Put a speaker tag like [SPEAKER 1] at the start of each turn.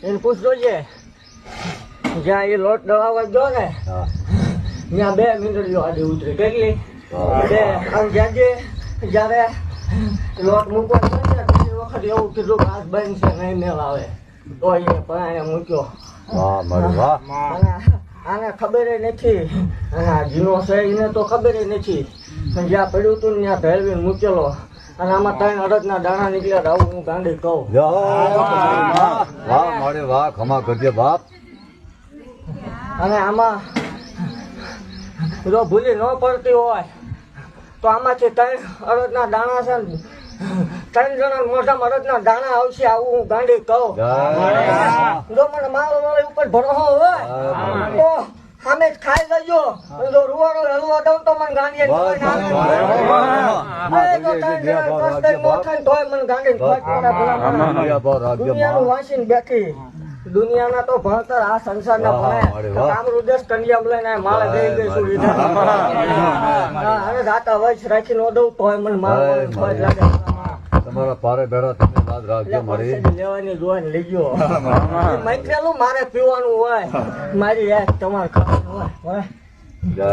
[SPEAKER 1] એને પૂછતો છે જ્યાં એ લોટ દળાવવા ગયો ને ત્યાં 2 મિનિટ લો આજે ઉતરી કેટલી 2 આમ જ્યારે લોટ મૂકવા ગયો ને બીજી વખત એવું કીધું કે હાથ બંધ છે નહીં મેળ આવે તો એ પણ મૂક્યો. આને ખબર નથી અને આ જીનો છે એને તો ખબર નથી જ્યાં પડ્યું હતું ને ત્યાં ભેળવીને મૂકેલો અને આમાં 3 અડદના દાણા નીકળ્યા આવું હું ગાંડી કહું.
[SPEAKER 2] વાહ મારે વાહ ખમા કરજે બાપ.
[SPEAKER 1] અને આમાં જો ભૂલી ન પડતી હોય તો આમાંથી 3 અડદના દાણા છે ને 3 જણા મોઢામાં અડદના દાણા આવશે આવું હું ગાંડી કહું. જો મને મારો વાળી ઉપર ભરોસો હોય તો સામે જ ખાઈ લેજો. જો રૂવાડો હલવા દઉં તો મને ગાંડી દુનિયાનું વાંચીને બેઠી દુનિયાના તો ભણતર આ સંસારના ભણે કામ રુદેશ કન્યામ લઈને માળે ગઈ સુવિધા અને રાતા વચ રાખી નો દઉં તોય મને મારો લાગે.
[SPEAKER 2] તમારા પારે બેડા તમે યાદ રાખજો મારી
[SPEAKER 1] લેવાની જોઈને લઈ ગયો મૈત્રેલું મારે પીવાનું હોય મારી તમારે ખાવાનું હોય.
[SPEAKER 2] જય